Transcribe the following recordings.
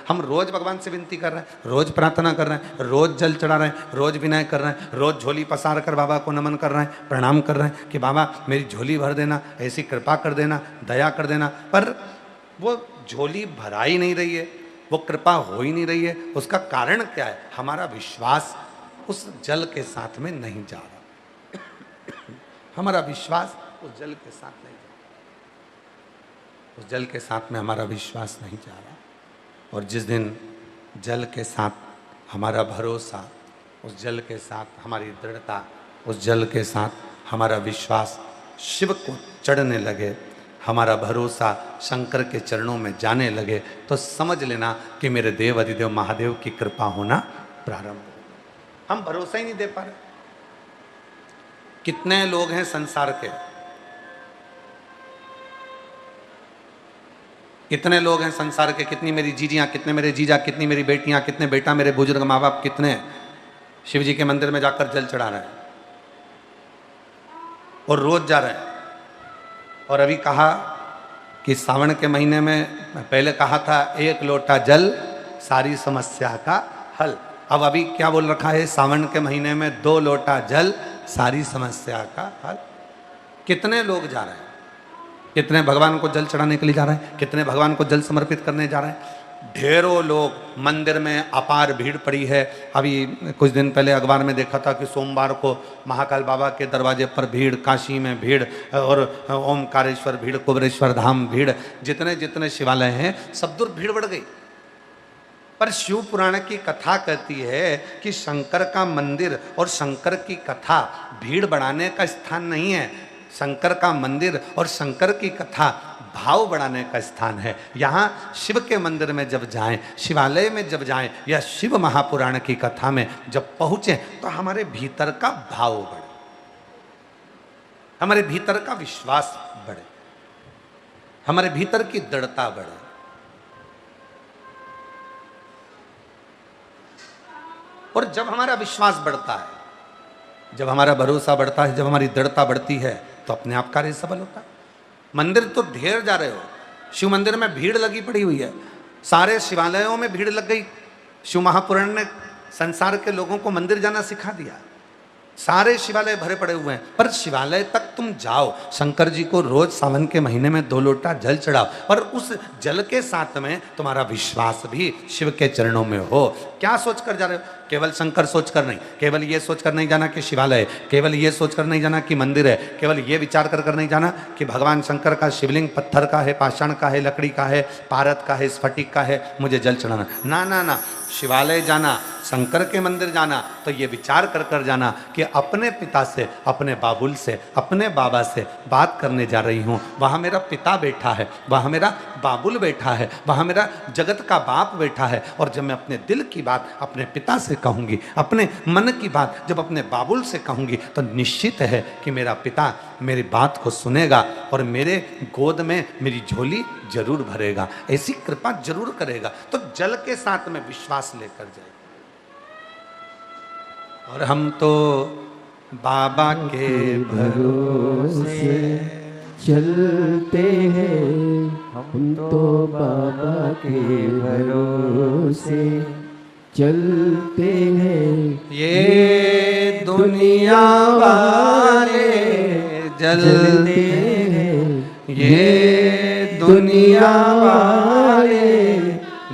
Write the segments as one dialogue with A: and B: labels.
A: हम रोज भगवान से विनती कर रहे हैं, रोज प्रार्थना कर रहे हैं, रोज जल चढ़ा रहे हैं, रोज विनय कर रहे हैं, रोज झोली पसार कर बाबा को नमन कर रहे हैं, प्रणाम कर रहे हैं कि बाबा मेरी झोली भर देना, ऐसी कृपा कर देना, दया कर देना। पर वो झोली भरा ही नहीं रही है, वो कृपा हो ही नहीं रही है। उसका कारण क्या है? हमारा विश्वास उस जल के साथ में नहीं जा रहा। हमारा विश्वास उस जल के साथ नहीं जा रहा, उस जल के साथ में हमारा विश्वास नहीं जा रहा। और जिस दिन जल के साथ हमारा भरोसा, उस जल के साथ हमारी दृढ़ता, उस जल के साथ हमारा विश्वास शिव को चढ़ने लगे, हमारा भरोसा शंकर के चरणों में जाने लगे, तो समझ लेना कि मेरे देव अधिदेव महादेव की कृपा होना प्रारंभ हो। हम भरोसा ही नहीं दे पा रहे। कितने लोग हैं संसार के, कितने लोग हैं संसार के, कितनी मेरी जीजियां, कितने मेरे जीजा, कितनी मेरी बेटियां, कितने बेटा मेरे बुजुर्ग माँ बाप, कितने शिव जी के मंदिर में जाकर जल चढ़ा रहे हैं और रोज जा रहे हैं। और अभी कहा कि सावन के महीने में, पहले कहा था 1 लोटा जल सारी समस्या का हल। अब अभी क्या बोल रखा है? सावन के महीने में 2 लोटा जल सारी समस्या का हल। कितने लोग जा रहे हैं, कितने भगवान को जल चढ़ाने के लिए जा रहे हैं, कितने भगवान को जल समर्पित करने जा रहे हैं। ढेरों लोग, मंदिर में अपार भीड़ पड़ी है। अभी कुछ दिन पहले अखबार में देखा था कि सोमवार को महाकाल बाबा के दरवाजे पर भीड़, काशी में भीड़, और ओमकारेश्वर भीड़, कुबेरेश्वर धाम भीड़, जितने जितने शिवालय हैं सब दूर भीड़ बढ़ गई। पर शिव पुराण की कथा कहती है कि शंकर का मंदिर और शंकर की कथा भीड़ बढ़ाने का स्थान नहीं है। शंकर का मंदिर और शंकर की कथा भाव बढ़ाने का स्थान है। यहाँ शिव के मंदिर में जब जाएं, शिवालय में जब जाएं, या शिव महापुराण की कथा में जब पहुंचे, तो हमारे भीतर का भाव बढ़े, हमारे भीतर का विश्वास बढ़े, हमारे भीतर की दृढ़ता बढ़े। और जब हमारा विश्वास बढ़ता है, जब हमारा भरोसा बढ़ता है, जब हमारी दृढ़ता बढ़ती है, तो अपने आप कार्य सफल होता है। मंदिर तो ढेर जा रहे हो, शिव मंदिर में भीड़ लगी पड़ी हुई है, सारे शिवालयों में भीड़ लग गई। शिव महापुराण ने संसार के लोगों को मंदिर जाना सिखा दिया, सारे शिवालय भरे पड़े हुए हैं। पर शिवालय तक तुम जाओ, शंकर जी को रोज सावन के महीने में 2 लोटा जल चढ़ाओ, और उस जल के साथ में तुम्हारा विश्वास भी शिव के चरणों में हो। क्या सोचकर जा रहे हो? केवल शंकर सोचकर नहीं, केवल ये सोचकर नहीं जाना कि शिवालय, केवल ये सोचकर नहीं जाना कि मंदिर है, केवल ये विचार कर नहीं जाना कि भगवान शंकर का शिवलिंग पत्थर का है, पाषाण का है, लकड़ी का है, पारद का है, स्फटिक का है, मुझे जल चढ़ाना। ना ना ना, शिवालय जाना, शंकर के मंदिर जाना, तो ये विचार कर जाना कि अपने पिता से, अपने बाबुल से, अपने बाबा से बात करने जा रही हूँ। वहाँ मेरा पिता बैठा है, वहाँ मेरा बाबुल बैठा है, वहाँ मेरा जगत का बाप बैठा है। और जब मैं अपने दिल की बात अपने पिता से कहूँगी, अपने मन की बात जब अपने बाबुल से कहूँगी, तो निश्चित है कि मेरा पिता मेरी बात को सुनेगा और मेरे गोद में मेरी झोली जरूर भरेगा, ऐसी कृपा जरूर करेगा। तो जल के साथ में विश्वास लेकर जाए। और हम तो बाबा के भरोसे
B: चलते हैं, हम तो बाबा के भरोसे चलते हैं।
A: ये दुनिया वाले जलते हैं, ये दुनिया वाले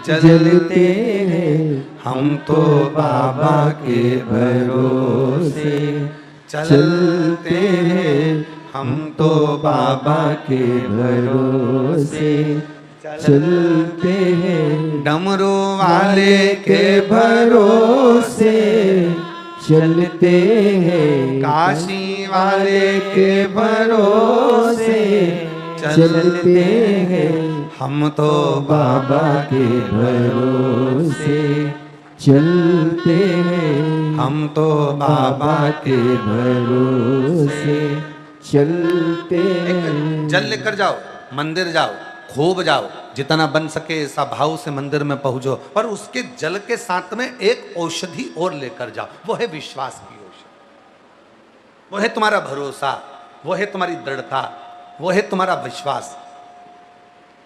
A: जलते हैं, हम तो बाबा के भरोसे चलते हैं, हम तो बाबा के भरोसे चलते हैं। डमरू वाले के भरोसे
B: चलते हैं,
A: काशी वाले के भरोसे
B: चलते हैं,
A: हम तो
B: बाबा के भरोसे चलते हैं,
A: हम तो बाबा
B: के भरोसे चलते हैं।
A: जल लेकर जाओ, मंदिर जाओ, खूब जाओ, जितना बन सके ऐसा भाव से मंदिर में पहुंचो। और उसके जल के साथ में एक औषधि और लेकर जाओ, वो है विश्वास की औषधि, वो है तुम्हारा भरोसा, वो है तुम्हारी दृढ़ता, वो है तुम्हारा विश्वास।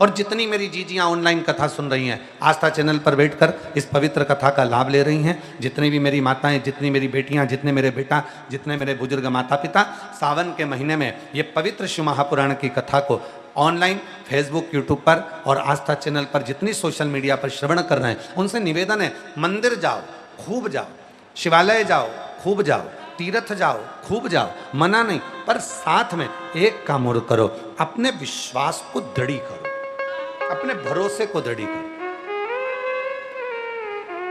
A: और जितनी मेरी जीजियाँ ऑनलाइन कथा सुन रही हैं, आस्था चैनल पर बैठकर इस पवित्र कथा का लाभ ले रही हैं, जितनी भी मेरी माताएं, जितनी मेरी बेटियां, जितने मेरे बेटा, जितने मेरे बुजुर्ग माता पिता सावन के महीने में ये पवित्र शिव महापुराण की कथा को ऑनलाइन फेसबुक, यूट्यूब पर और आस्था चैनल पर जितनी सोशल मीडिया पर श्रवण कर रहे हैं, उनसे निवेदन है, मंदिर जाओ, खूब जाओ, शिवालय जाओ, खूब जाओ, तीर्थ जाओ, खूब जाओ, मना नहीं, पर साथ में एक काम और करो, अपने विश्वास को दृढ़ करो, अपने भरोसे को दृढ़ करो।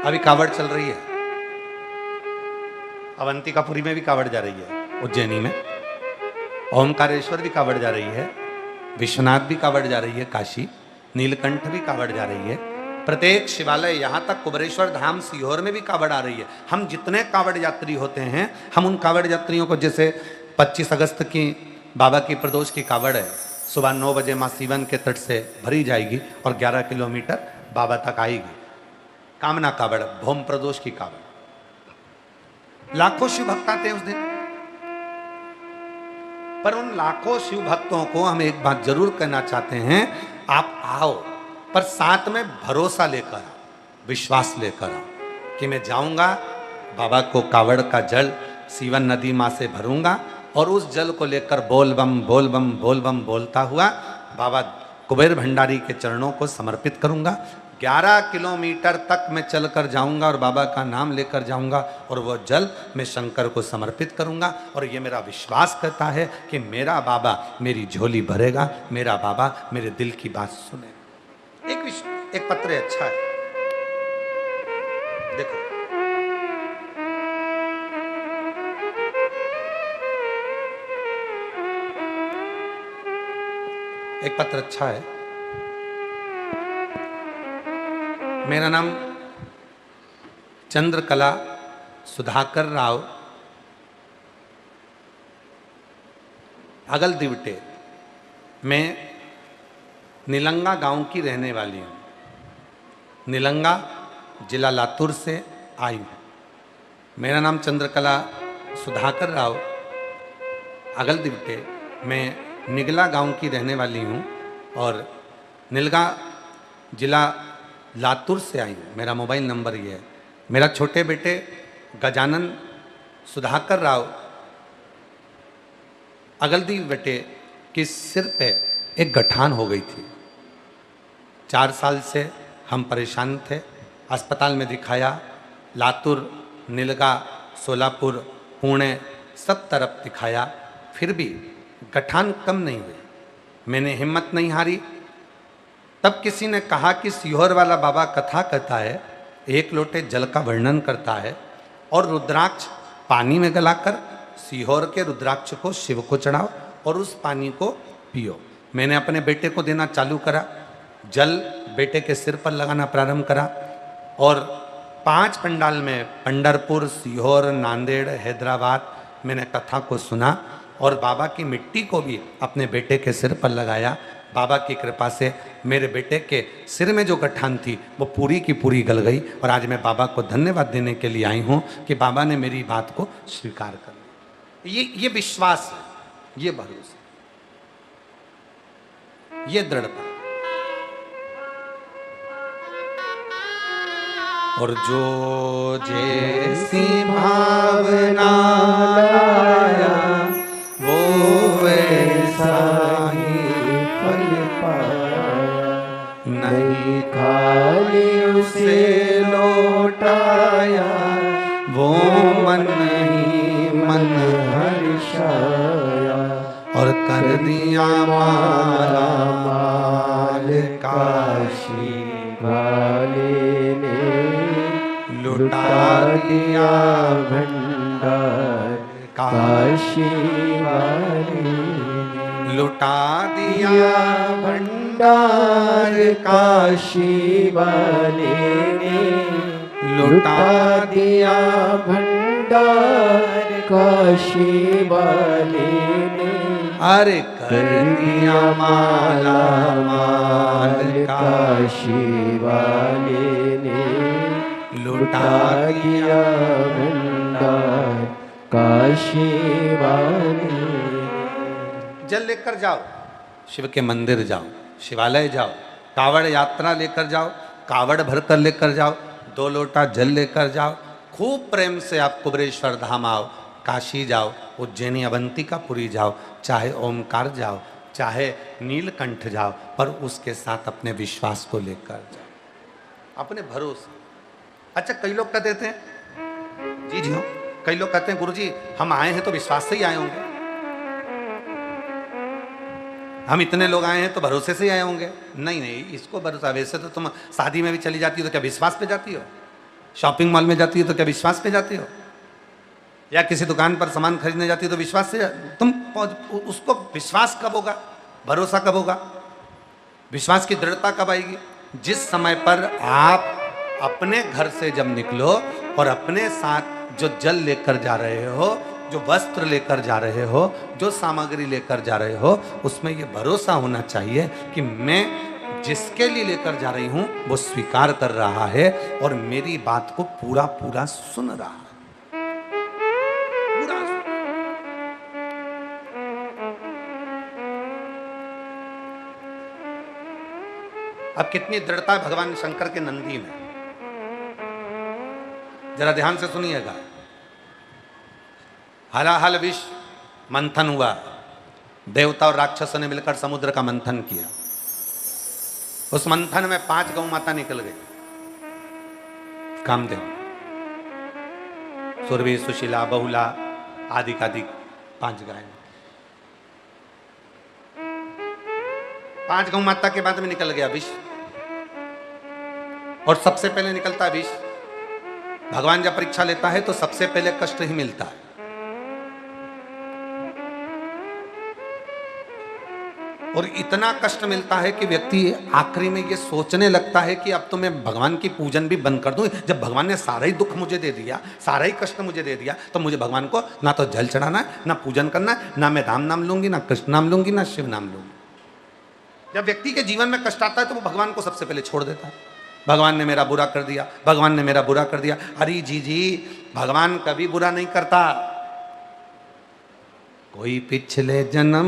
A: अभी कावड़ चल रही है, अवंतिकापुरी में भी कावड़ जा रही है, उज्जैनी में ओमकारेश्वर भी कावड़ जा रही है, विश्वनाथ भी कावड़ जा रही है, काशी नीलकंठ भी कावड़ जा रही है, प्रत्येक शिवालय, यहाँ तक कुबरेश्वर धाम सीहोर में भी कावड़ आ रही है। हम जितने कावड़ यात्री होते हैं, हम उन कावड़ यात्रियों को, जैसे 25 अगस्त की बाबा की प्रदोष की कावड़ है, सुबह 9 बजे माँ सीवन के तट से भरी जाएगी और 11 किलोमीटर बाबा तक आएगी। कामना कावड़, भौम प्रदोष की कावड़, लाखों शिव भक्त आते हैं उस दिन। पर उन लाखों शिव भक्तों को हम एक बात जरूर कहना चाहते हैं, आप आओ, पर साथ में भरोसा लेकर आओ, विश्वास लेकर आओ कि मैं जाऊंगा, बाबा को कावड़ का जल सीवन नदी माँ से भरूंगा और उस जल को लेकर बोल बम बोल बम बोल बम बोलता हुआ बाबा कुबेर भंडारी के चरणों को समर्पित करूंगा। 11 किलोमीटर तक मैं चलकर जाऊंगा और बाबा का नाम लेकर जाऊंगा और वो जल मैं शंकर को समर्पित करूंगा। और ये मेरा विश्वास करता है कि मेरा बाबा मेरी झोली भरेगा, मेरा बाबा मेरे दिल की बात सुनेगा। एक पत्र अच्छा है, देखो, एक पत्र अच्छा है। मेरा नाम चंद्रकला सुधाकर राव, अगल दिवटे, मैं निलंगा गांव की रहने वाली हूँ। निलंगा जिला लातूर से आई हूँ। मेरा नाम चंद्रकला सुधाकर राव, अगल दिवटे, मैं निगला गांव की रहने वाली हूँ और निलगा जिला लातूर से आई हूँ। मेरा मोबाइल नंबर ये है। मेरा छोटे बेटे गजानन सुधाकर राव अगलदी बेटे के सिर पे एक गठान हो गई थी। 4 साल से हम परेशान थे, अस्पताल में दिखाया, लातूर, निलगा, सोलापुर, पुणे, सब तरफ दिखाया, फिर भी गठान कम नहीं हुई। मैंने हिम्मत नहीं हारी। तब किसी ने कहा कि सीहोर वाला बाबा कथा कहता है, 1 लोटे जल का वर्णन करता है और रुद्राक्ष पानी में गलाकर सीहोर के रुद्राक्ष को शिव को चढ़ाओ और उस पानी को पियो। मैंने अपने बेटे को देना चालू करा, जल बेटे के सिर पर लगाना प्रारंभ करा और 5 पंडाल में पंढरपुर, सीहोर, नांदेड़, हैदराबाद मैंने कथा को सुना और बाबा की मिट्टी को भी अपने बेटे के सिर पर लगाया। बाबा की कृपा से मेरे बेटे के सिर में जो गठान थी वो पूरी की पूरी गल गई और आज मैं बाबा को धन्यवाद देने के लिए आई हूँ कि बाबा ने मेरी बात को स्वीकार कर लिया। ये विश्वास है, ये भरोसा, ये दृढ़ता। और जो जैसी भावना लाया वो वैसा ही
B: फल पाया,
A: नहीं
B: खाली उसे
A: लौटाया वो मन ही मन
B: हर्षाया,
A: और कर दिया माला माल
B: काशी वाले ने
A: लुटा दिया
B: भंडार काशी वाले ने
A: लुटा दिया
B: भंडार काशी वाले ने लुटा दिया भंडार काशी वाले ने
A: अरे कर दिया माला माल
B: काशी वाले ने
A: लुटा
B: दिया भंडार काशी वाले।
A: जल लेकर जाओ, शिव के मंदिर जाओ, शिवालय जाओ, कावड़ यात्रा लेकर जाओ, कावड़ भरकर लेकर जाओ, 2 लोटा जल लेकर जाओ, खूब प्रेम से आप कुबेरेश्वर धाम आओ, काशी जाओ, उज्जैनी अवंतिकापुरी जाओ, चाहे ओमकार जाओ, चाहे नीलकंठ जाओ, पर उसके साथ अपने विश्वास को लेकर जाओ, अपने भरोसे। अच्छा, कई लोग कहते थे जी जी हाँ, कई लोग कहते हैं गुरुजी हम आए हैं तो विश्वास से ही आए होंगे, हम इतने लोग आए हैं तो भरोसे से ही आए होंगे। नहीं नहीं, इसको भरोसा, वैसे तो तुम शादी में भी चली जाती हो तो क्या विश्वास पे जाती हो? शॉपिंग मॉल में जाती हो तो क्या विश्वास पे जाती हो? या किसी दुकान पर सामान खरीदने जाती हो तो विश्वास से तुम उसको विश्वास कब होगा, भरोसा कब होगा, विश्वास की दृढ़ता कब आएगी? जिस समय पर आप अपने घर से जब निकलो और अपने साथ जो जल लेकर जा रहे हो, जो वस्त्र लेकर जा रहे हो, जो सामग्री लेकर जा रहे हो, उसमें ये भरोसा होना चाहिए कि मैं जिसके लिए लेकर जा रही हूं वो स्वीकार कर रहा है और मेरी बात को पूरा पूरा सुन रहा है, पूरा सुन। अब कितनी दृढ़ता है भगवान शंकर के नंदी में, जरा ध्यान से सुनिएगा। हलाहल विष मंथन हुआ, देवता और राक्षसों ने मिलकर समुद्र का मंथन किया। उस मंथन में 5 गौ माता निकल गई, कामदेव, सुरभि, सुशीला, बहुला आदि का 5 गाय। 5 गौ माता के बाद में निकल गया विष, और सबसे पहले निकलता है विष। भगवान जब परीक्षा लेता है तो सबसे पहले कष्ट ही मिलता है। और इतना कष्ट मिलता है कि व्यक्ति आखिरी में ये सोचने लगता है कि अब तो मैं भगवान की पूजन भी बंद कर दूं। जब भगवान ने सारा ही दुख मुझे दे दिया, सारा ही कष्ट मुझे दे दिया, तो मुझे भगवान को ना तो जल चढ़ाना है, ना पूजन करना है, ना मैं राम नाम लूंगी, ना कृष्ण नाम लूंगी, ना शिव नाम लूंगी। जब व्यक्ति के जीवन में कष्ट आता है तो वो भगवान को सबसे पहले छोड़ देता है। भगवान ने मेरा बुरा कर दिया, भगवान ने मेरा बुरा कर दिया। अरे जी, भगवान कभी बुरा नहीं करता। कोई पिछले जन्म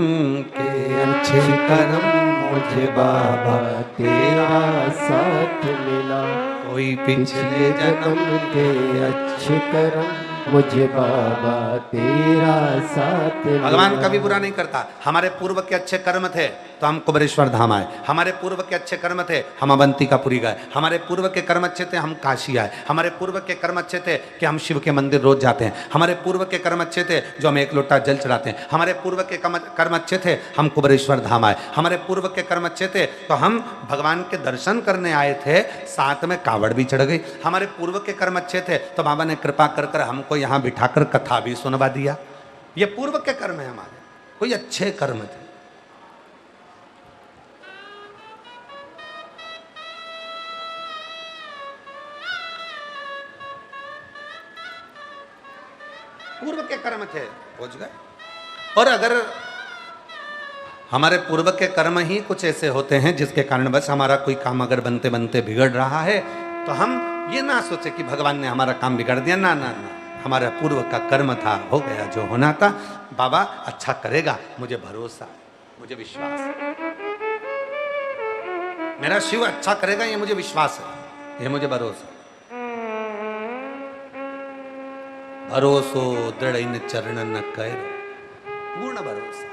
A: के अच्छे कर्म
B: मुझे बाबा तेरा साथ मिला,
A: कोई पिछले जन्म
B: के अच्छे कर्म मुझे बाबा तेरा साथ मिला।
A: भगवान कभी बुरा नहीं करता। हमारे पूर्व के अच्छे कर्म थे तो हम कुबेरेश्वर धाम आए, हमारे पूर्व के अच्छे कर्म थे हम अवंतिकापुरी गए, हमारे पूर्व के कर्म अच्छे थे हम काशी आए, हमारे पूर्व के कर्म अच्छे थे कि हम शिव के मंदिर रोज जाते हैं, हमारे पूर्व के कर्म अच्छे थे जो हम 1 लोटा जल चढ़ाते हैं, हमारे पूर्व के कर्म अच्छे थे हम कुबेरेश्वर धाम आए, हमारे पूर्व के कर्म अच्छे थे तो हम भगवान के दर्शन करने आए थे, साथ में कावड़ भी चढ़ गई। हमारे पूर्व के कर्म अच्छे थे तो बाबा ने कृपा कर कर हमको यहाँ बिठाकर कथा भी सुनवा दिया। ये पूर्व के कर्म है हमारे, कोई अच्छे कर्म थे। पूर्व के कर्म थे, पहुंच गए। और अगर हमारे पूर्व के कर्म ही कुछ ऐसे होते हैं जिसके कारण बस हमारा कोई काम अगर बनते बनते बिगड़ रहा है तो हम ये ना सोचे कि भगवान ने हमारा काम बिगाड़ दिया। ना ना ना, हमारा पूर्व का कर्म था, हो गया जो होना था। बाबा अच्छा करेगा, मुझे भरोसा, मुझे विश्वास है। मेरा शिव अच्छा करेगा, ये मुझे विश्वास है, ये मुझे भरोसा है। भरोसो दृढ़ इन चरण न कैरो, पूर्ण भरोसा।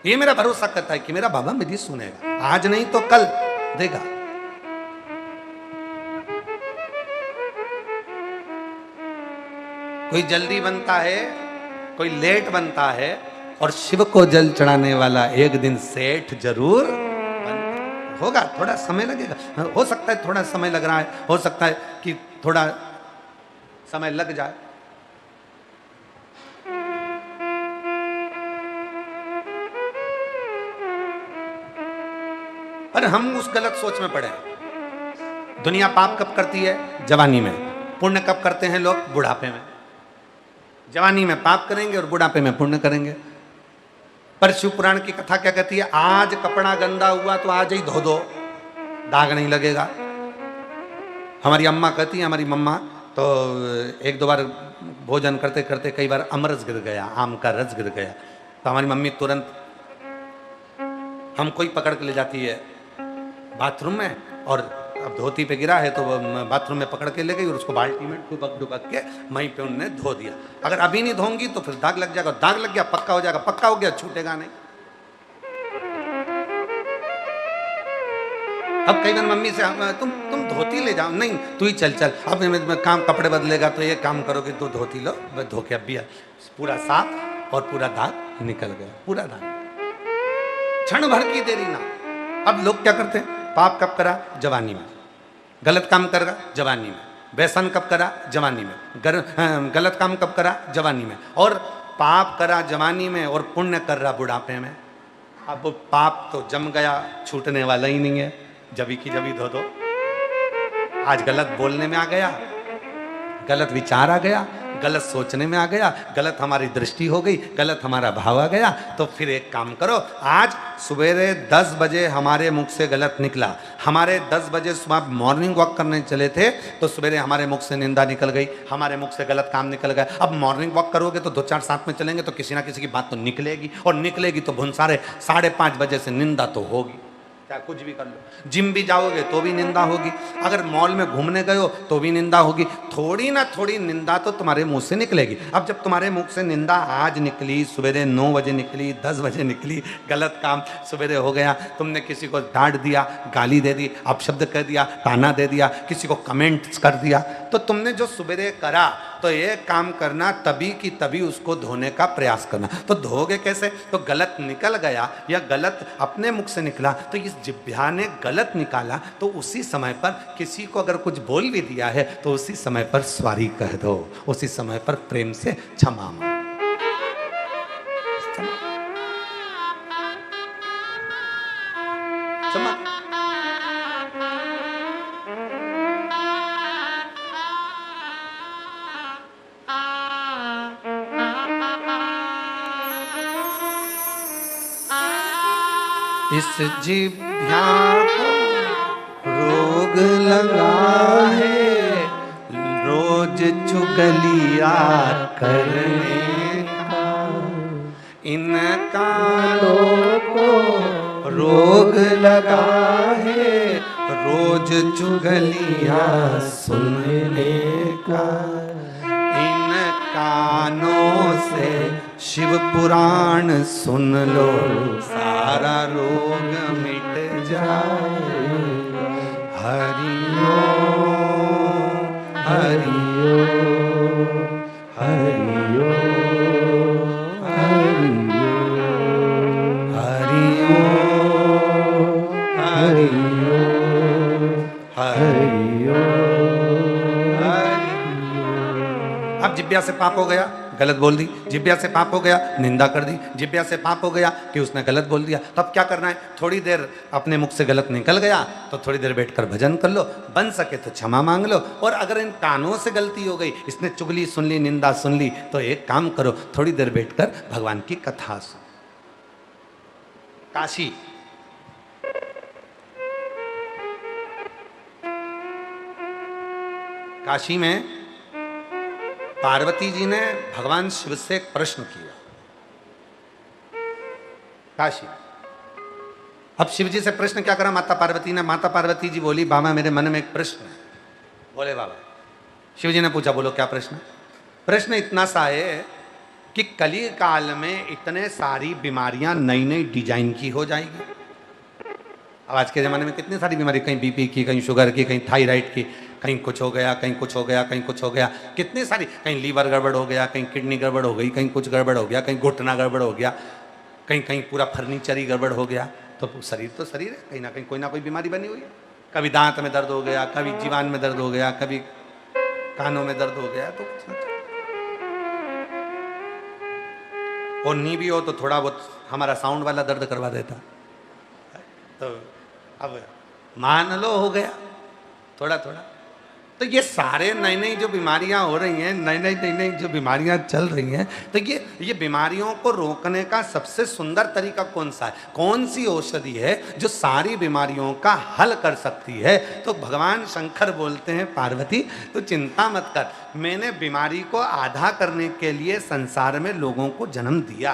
A: ये मेरा भरोसा करता है कि मेरा बाबा मेरी सुनेगा, आज नहीं तो कल देगा। कोई जल्दी बनता है, कोई लेट बनता है, और शिव को जल चढ़ाने वाला एक दिन सेठ जरूर होगा। थोड़ा समय लगेगा, हो सकता है थोड़ा समय लग रहा है, हो सकता है कि थोड़ा समय लग जाए। पर हम उस गलत सोच में पड़े। दुनिया पाप कब करती है? जवानी में। पुण्य कब करते हैं लोग? बुढ़ापे में। जवानी में पाप करेंगे और बुढ़ापे में पुण्य करेंगे। पर शिव पुराण की कथा क्या कहती है? आज कपड़ा गंदा हुआ तो आज ही धो दो, दाग नहीं लगेगा। हमारी अम्मा कहती है, हमारी मम्मा तो 1-2 बार भोजन करते करते कई बार अमरस गिर गया, आम का रस गिर गया, तो हमारी मम्मी तुरंत हम कोई पकड़ के ले जाती है बाथरूम में, और अब धोती पे गिरा है तो वो बाथरूम में पकड़ के ले गई और उसको बाल्टी में डुबक डुबक के वहीं पे उन्होंने धो दिया। अगर अभी नहीं धोंगी तो फिर दाग लग जाएगा, दाग लग गया पक्का हो जाएगा, पक्का हो गया छूटेगा नहीं। अब कई बार मम्मी से तुम धोती ले जाओ, नहीं तू ही चल चल, अब मैं काम कपड़े बदलेगा तो ये काम करोगे, तो धोती लो, मैं धो के अब भी पूरा साफ और पूरा दाग निकल गया, पूरा दाग, क्षण भर की देरी ना। अब लोग क्या करते हैं, पाप कब करा, जवानी में, गलत काम करा जवानी में, व्यसन कब करा, जवानी में, गलत काम कब करा, जवानी में, और पाप करा जवानी में और पुण्य कर रहा बुढ़ापे में। अब वो पाप तो जम गया, छूटने वाला ही नहीं है, जबी की जबी धो दो। आज गलत बोलने में आ गया, गलत विचार आ गया, गलत सोचने में आ गया, गलत हमारी दृष्टि हो गई, गलत हमारा भाव आ गया, तो फिर एक काम करो, आज सवेरे 10 बजे हमारे मुख से गलत निकला, हमारे 10 बजे सुबह मॉर्निंग वॉक करने चले थे तो सवेरे हमारे मुख से निंदा निकल गई, हमारे मुख से गलत काम निकल गया। अब मॉर्निंग वॉक करोगे तो 2-4 साथ में चलेंगे तो किसी ना किसी की बात तो निकलेगी, और निकलेगी तो भुनसारे 5:30 बजे से निंदा तो होगी, चाहे कुछ भी कर लो। जिम भी जाओगे तो भी निंदा होगी, अगर मॉल में घूमने गए हो तो भी निंदा होगी, थोड़ी ना थोड़ी निंदा तो तुम्हारे मुंह से निकलेगी। अब जब तुम्हारे मुख से निंदा आज निकली, सवेरे 9 बजे निकली, 10 बजे निकली, गलत काम सवेरे हो गया, तुमने किसी को डांट दिया, गाली दे दी, अपशब्द कह दिया, ताना दे दिया, किसी को कमेंट्स कर दिया, तो तुमने जो सवेरे करा तो ये काम करना तभी की तभी उसको धोने का प्रयास करना। तो धोगे कैसे, तो गलत निकल गया या गलत अपने मुख से निकला, तो इस जिह्वा ने गलत निकाला, तो उसी समय पर किसी को अगर कुछ बोल भी दिया है तो उसी समय पर सॉरी कह दो, उसी समय पर प्रेम से क्षमा मांगो। इस जिह्वा को रोग लगा है, रोज चुगलिया करने का, इन कानों को रोग लगा है, रोज चुगलिया सुनने का, इन कानों से शिव पुराण सुन लो, सारा रोग मिट जाए। हरि ओम, हरि ओम, हरि ओम, हरि ओम, हरि ओम, हरि ओम। अब जिब्या से पाप हो गया, गलत बोल दी, जिब्या से पाप हो गया, निंदा कर दी, जिब्या से पाप हो गया कि उसने गलत बोल दिया, तब क्या करना है, थोड़ी देर अपने मुख से गलत निकल गया तो थोड़ी देर बैठकर भजन कर लो, बन सके तो क्षमा मांग लो, और अगर इन कानों से गलती हो गई, इसने चुगली सुन ली, निंदा सुन ली, तो एक काम करो, थोड़ी देर बैठकर भगवान की कथा सुनो। काशी, काशी में पार्वती जी ने भगवान शिव से एक प्रश्न किया, काशी। अब शिव जी से प्रश्न क्या करा माता पार्वती ने, माता पार्वती जी बोली, बाबा मेरे मन में एक प्रश्न है। बोले बाबा, शिव जी ने पूछा, बोलो क्या प्रश्न। प्रश्न इतना सा है कि कली काल में इतने सारी बीमारियां नई नई डिजाइन की हो जाएगी। अब आज के ज़माने में कितनी सारी बीमारी, कहीं बीपी की, कहीं शुगर की, कहीं थायराइड की, कहीं कुछ हो गया, कहीं कुछ हो गया, कहीं कुछ हो गया, कितनी सारी, कहीं लीवर गड़बड़ हो गया, कहीं किडनी गड़बड़ हो गई, कहीं कुछ गड़बड़ हो गया, कहीं घुटना गड़बड़ हो गया, कहीं कहीं पूरा फर्नीचर ही गड़बड़ हो गया। तो शरीर तो शरीर है, कहीं ना कोई बीमारी बनी हुई है। कभी दांत में दर्द हो गया, कभी जीवान में दर्द हो गया, कभी कानों में दर्द हो गया, तो और नी भी हो तो थोड़ा बहुत हमारा साउंड वाला दर्द करवा देता। तो अब मान लो हो गया थोड़ा थोड़ा। तो ये सारे नई नई जो बीमारियां हो रही हैं, नई नई जो बीमारियां चल रही हैं, तो ये बीमारियों को रोकने का सबसे सुंदर तरीका कौन सा है, कौन सी औषधि है जो सारी बीमारियों का हल कर सकती है। तो भगवान शंकर बोलते हैं, पार्वती तो चिंता मत कर, मैंने बीमारी को आधा करने के लिए संसार में लोगों को जन्म दिया।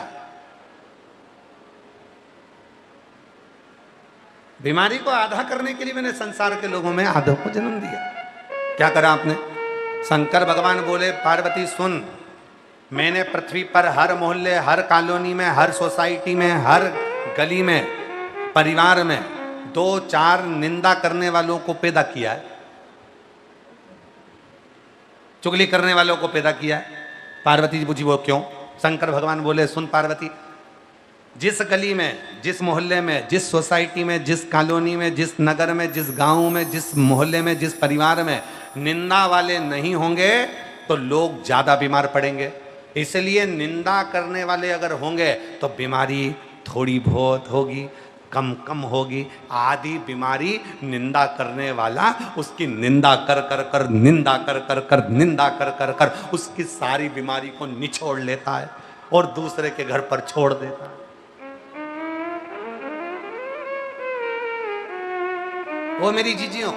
A: बीमारी को आधा करने के लिए मैंने संसार के लोगों में आधों को जन्म दिया। क्या करा आपने? शंकर भगवान बोले पार्वती सुन, मैंने पृथ्वी पर हर मोहल्ले, हर कॉलोनी में, हर सोसाइटी में, हर गली में, परिवार में 2-4 निंदा करने वालों को पैदा किया है, चुगली करने वालों को पैदा किया है। पार्वती जी पूछी वो क्यों? शंकर भगवान बोले सुन पार्वती, जिस गली में, जिस मोहल्ले में, जिस सोसाइटी में, जिस कॉलोनी में, जिस नगर में, जिस गांव में, जिस मोहल्ले में, जिस परिवार में निंदा वाले नहीं होंगे तो लोग ज्यादा बीमार पड़ेंगे। इसलिए निंदा करने वाले अगर होंगे तो बीमारी थोड़ी बहुत होगी, कम कम होगी। आधी बीमारी निंदा करने वाला उसकी निंदा कर कर कर, निंदा कर कर कर, निंदा कर कर कर उसकी सारी बीमारी को निचोड़ लेता है और दूसरे के घर पर छोड़ देता है। वो मेरी जीजियों,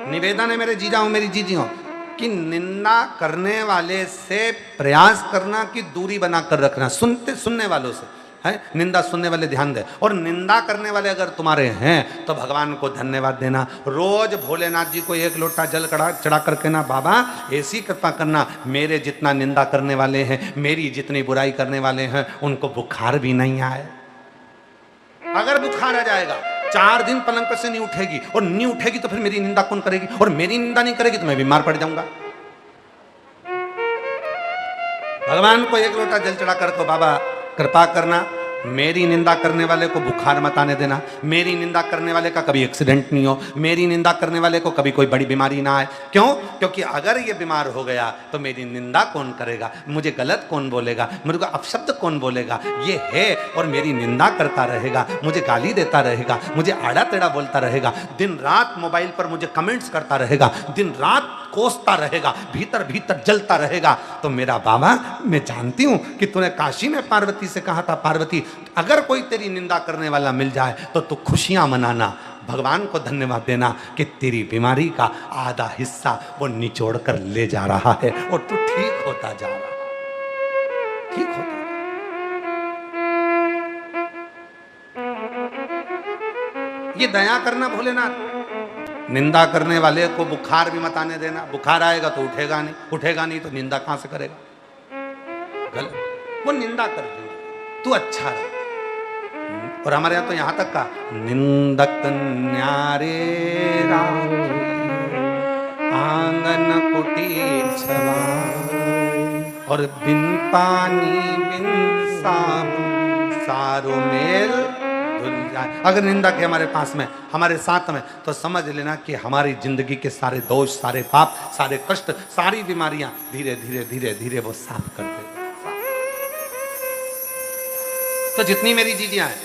A: निवेदन है मेरे जीजाओं, मेरी जीजियों, कि निंदा करने वाले से प्रयास करना कि दूरी बनाकर रखना। सुनने वालों से है, निंदा सुनने वाले ध्यान दे। और निंदा करने वाले अगर तुम्हारे हैं तो भगवान को धन्यवाद देना। रोज भोलेनाथ जी को 1 लोटा जल चढ़ा करके ना, बाबा ऐसी कृपा करना मेरे जितना निंदा करने वाले हैं, मेरी जितनी बुराई करने वाले हैं, उनको बुखार भी नहीं आए। अगर बुखार आ जाएगा, 4 दिन पलंग पर से नहीं उठेगी, और नहीं उठेगी तो फिर मेरी निंदा कौन करेगी? और मेरी निंदा नहीं करेगी तो मैं बीमार पड़ जाऊंगा। भगवान को 1 लोटा जल चढ़ा कर को, बाबा कृपा करना मेरी निंदा करने वाले को बुखार मत आने देना, मेरी निंदा करने वाले का कभी एक्सीडेंट नहीं हो, मेरी निंदा करने वाले को कभी कोई बड़ी बीमारी ना आए। क्यों? क्योंकि अगर ये बीमार हो गया तो मेरी निंदा कौन करेगा, मुझे गलत कौन बोलेगा, मेरे को अपशब्द कौन बोलेगा? ये है और मेरी निंदा करता रहेगा, मुझे गाली देता रहेगा, मुझे आड़ा टेढ़ा बोलता रहेगा, दिन रात मोबाइल पर मुझे कमेंट्स करता रहेगा, दिन रात कोसता रहेगा, भीतर भीतर जलता रहेगा। तो मेरा बाबा, मैं जानती हूं कि तूने काशी में पार्वती से कहा था, पार्वती अगर कोई तेरी निंदा करने वाला मिल जाए तो तू खुशियां मनाना, भगवान को धन्यवाद देना कि तेरी बीमारी का आधा हिस्सा वो निचोड़ कर ले जा रहा है और तू ठीक होता जा रहा है, ठीक होता। ये दया करना भोलेनाथ। निंदा करने वाले को बुखार भी मत आने देना। बुखार आएगा तो उठेगा नहीं, उठेगा नहीं तो निंदा कहां से करेगा? गलत। वो निंदा कर देगा, तू अच्छा रह। और हमारे यहां तो यहां तक का निंदक न्यारे राम आंगन कुटीर छवा, और बिन पानी बिन साबुन सारो मेल धुल जाए। अगर निंदक है हमारे पास में, हमारे साथ में, तो समझ लेना कि हमारी जिंदगी के सारे दोष, सारे पाप, सारे कष्ट, सारी बीमारियां धीरे धीरे धीरे धीरे वो साफ कर देगा। तो जितनी मेरी जीजियां हैं,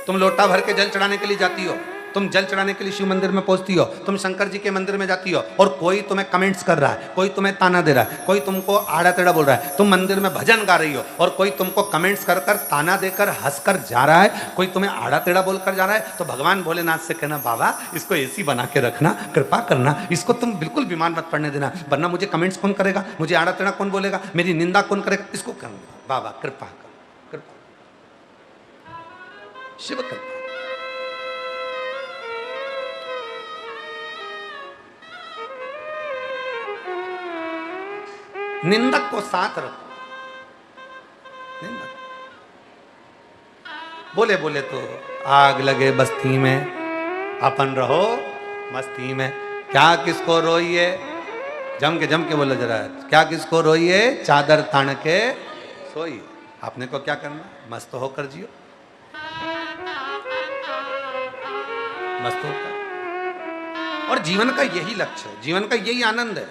A: तुम लोटा भर के जल चढ़ाने के लिए जाती हो, तुम जल चढ़ाने के लिए शिव मंदिर में पहुंचती हो, तुम शंकर जी के मंदिर में जाती हो, और कोई तुम्हें कमेंट्स कर रहा है, कोई तुम्हें ताना दे रहा है, कोई तुमको आड़ा टेढ़ा बोल रहा है, तुम मंदिर में भजन गा रही हो और कोई तुमको कमेंट्स कर कर, ताना देकर, हंसकर जा रहा है, कोई तुम्हें आड़ा टेढ़ा बोलकर जा रहा है, तो भगवान भोलेनाथ से कहना, बाबा इसको ऐसी बना के रखना, कृपा करना, इसको तुम बिल्कुल बीमार मत पड़ने देना, वरना मुझे कमेंट्स कौन करेगा, मुझे आड़ा टेढ़ा कौन बोलेगा, मेरी निंदा कौन करेगा, इसको करना। बाबा कृपा कर, कृपा, शिव कृपा। निंदक को साथ रखो। निंदक बोले बोले तो आग लगे बस्ती में, अपन रहो मस्ती में। क्या किसको रोइए, जम के बोलो जरा, क्या किसको रोइए, चादर तान के सोइए। आपने को क्या करना, मस्त होकर जियो, मस्त होकर। और जीवन का यही लक्ष्य है, जीवन का यही आनंद है।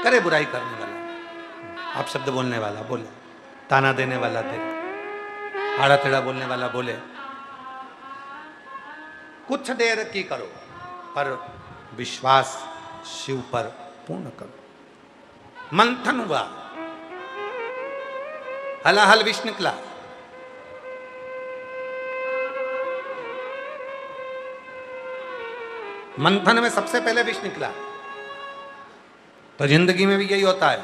A: करे बुराई करने वाला, आप शब्द बोलने वाला बोले, ताना देने वाला दे, आड़ा टेढ़ा बोलने वाला बोले, कुछ देर की करो पर विश्वास शिव पर पूर्ण करो। मंथन हुआ, हलाहल विष निकला, मंथन में सबसे पहले विष निकला। तो जिंदगी में भी यही होता है,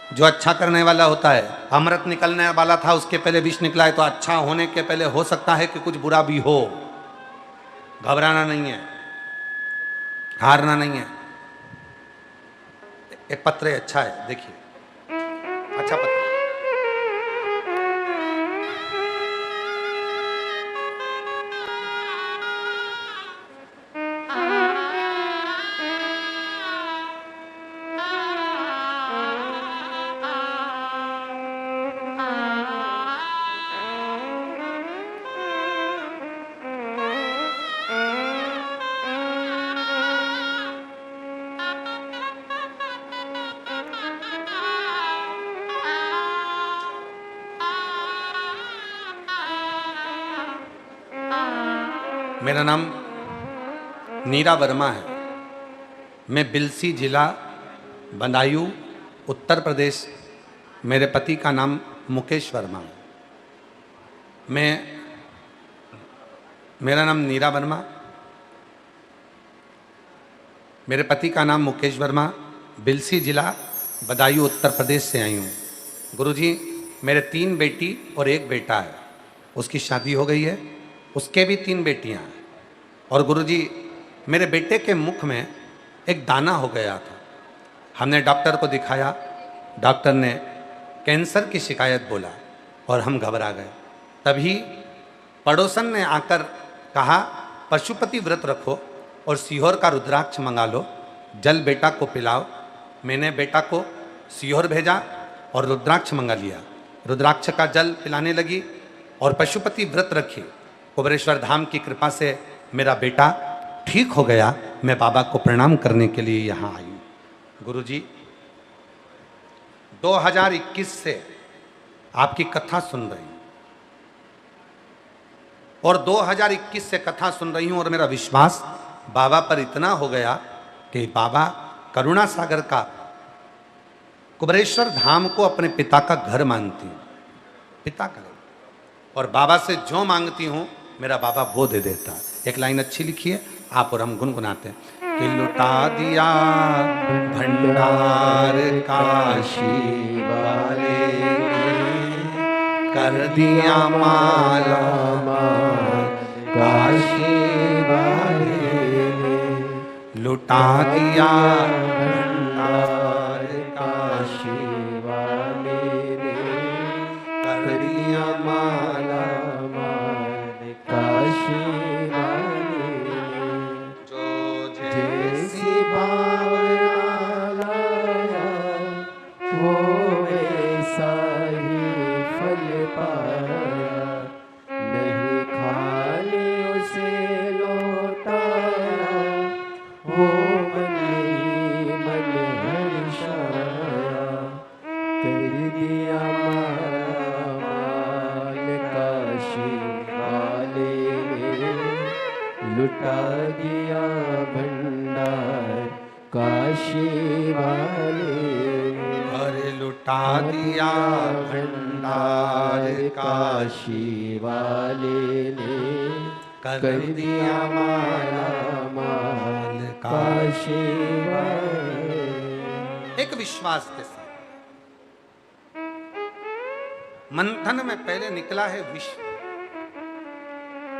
A: जो अच्छा करने वाला होता है, अमृत निकलने वाला था उसके पहले विष निकला है, तो अच्छा होने के पहले हो सकता है कि कुछ बुरा भी हो। घबराना नहीं है, हारना नहीं है। एक पत्र अच्छा है, देखिए, अच्छा पत्र। मेरा नाम नीरा वर्मा है। मैं बिलसी जिला बदायूं उत्तर प्रदेश। मेरे पति का नाम मुकेश वर्मा है। मेरा नाम नीरा वर्मा, मेरे पति का नाम मुकेश वर्मा, बिलसी जिला बदायूं उत्तर प्रदेश से आई हूँ। गुरुजी, मेरे 3 बेटी और 1 बेटा है। उसकी शादी हो गई है, उसके भी 3 बेटियां हैं। और गुरुजी, मेरे बेटे के मुख में एक दाना हो गया था। हमने डॉक्टर को दिखाया, डॉक्टर ने कैंसर की शिकायत बोला और हम घबरा गए। तभी पड़ोसन ने आकर कहा, पशुपति व्रत रखो और सीहोर का रुद्राक्ष मंगा लो, जल बेटा को पिलाओ। मैंने बेटा को सीहोर भेजा और रुद्राक्ष मंगा लिया। रुद्राक्ष का जल पिलाने लगी और पशुपति व्रत रखी। कुबेरेश्वर धाम की कृपा से मेरा बेटा ठीक हो गया। मैं बाबा को प्रणाम करने के लिए यहाँ आई हूँ। गुरुजी, 2021 से आपकी कथा सुन रही हूँ और 2021 से कथा सुन रही हूँ और मेरा विश्वास बाबा पर इतना हो गया कि बाबा करुणा सागर का कुबेरेश्वर धाम को अपने पिता का घर मानती हूँ, पिता का। और बाबा से जो मांगती हूँ मेरा बाबा वो दे देता। एक लाइन अच्छी लिखी है, आप और हम गुनगुनाते हैं कि लुटा दिया भंडार काशी वाले ने, कर दिया माला माल काशी वाले ने, लुटा दिया भंडार काशी वाले ने, कर दिया माला माल काशी वाले ने, जो जैसी भावना लाया
B: वो ऐसा ही फल पाया, नहीं खाली उसे लौटाया, वो मन ही मन हर्षाया, कर दिया माला माल काशी वाले ने, लुटा दिया भंडार काशी वाले ने,
A: अरे लुटा दिया भंडार
B: काशी वाले ने,
A: कर दिया माला
B: माल काशी वाले।
A: एक विश्वास के साथ मंथन में पहले निकला है विष,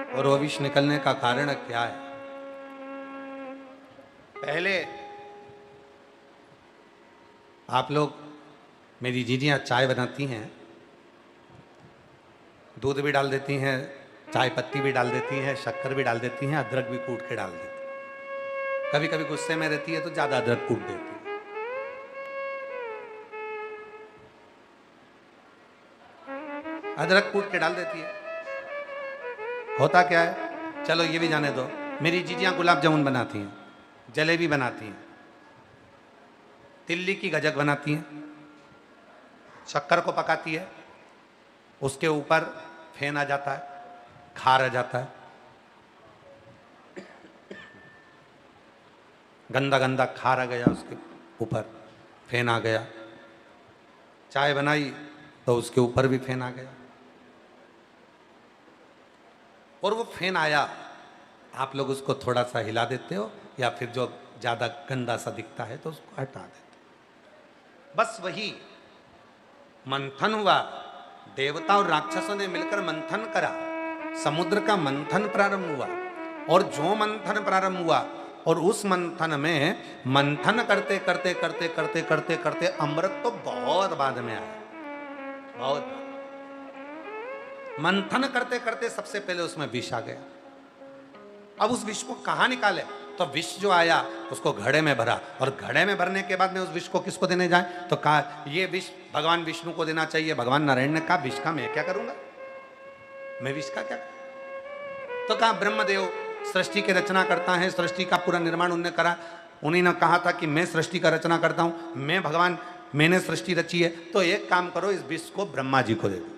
A: और वो विष निकलने का कारण क्या है? पहले आप लोग, मेरी जीजियां चाय बनाती हैं, दूध भी डाल देती हैं, चाय पत्ती भी डाल देती हैं, शक्कर भी डाल देती हैं, अदरक भी कूट के डाल देती हैं। कभी कभी गुस्से में रहती है तो ज्यादा अदरक कूट देती है। अदरक कूट के डाल देती है। होता क्या है, चलो ये भी जाने दो। मेरी जीजियां गुलाब जामुन बनाती हैं, जलेबी बनाती हैं, तिल्ली की गजक बनाती हैं, शक्कर को पकाती है, उसके ऊपर फेन आ जाता है, खार आ जाता है, गंदा गंदा खार आ गया, उसके ऊपर फेन आ गया। चाय बनाई तो उसके ऊपर भी फेन आ गया। और वो फेन आया, आप लोग उसको थोड़ा सा हिला देते हो या फिर जो ज़्यादा गंदा सा दिखता है तो उसको हटा देते हो। बस वही मंथन हुआ, देवता और राक्षसों ने मिलकर मंथन करा, समुद्र का मंथन प्रारंभ हुआ। और जो मंथन प्रारंभ हुआ और उस मंथन में मंथन करते करते करते करते करते करते अमृत तो बहुत बाद में आया, बहुत मंथन करते करते सबसे पहले उसमें विष आ गया। अब उस विष को कहां निकाले? तो विष जो आया उसको घड़े में भरा, और घड़े में भरने के बाद में उस विष को किसको देने जाए? तो कहा ये विष भगवान विष्णु को देना चाहिए। भगवान नारायण ने कहा विष का मैं क्या करूंगा, मैं विष का क्या? तो कहा ब्रह्मदेव सृष्टि की रचना करता है, सृष्टि का पूरा निर्माण उन्होंने करा। उन्हीं ने कहा था कि मैं सृष्टि का रचना करता हूं, मैं भगवान, मैंने सृष्टि रची है, तो एक काम करो इस विष को ब्रह्मा जी को दे दो।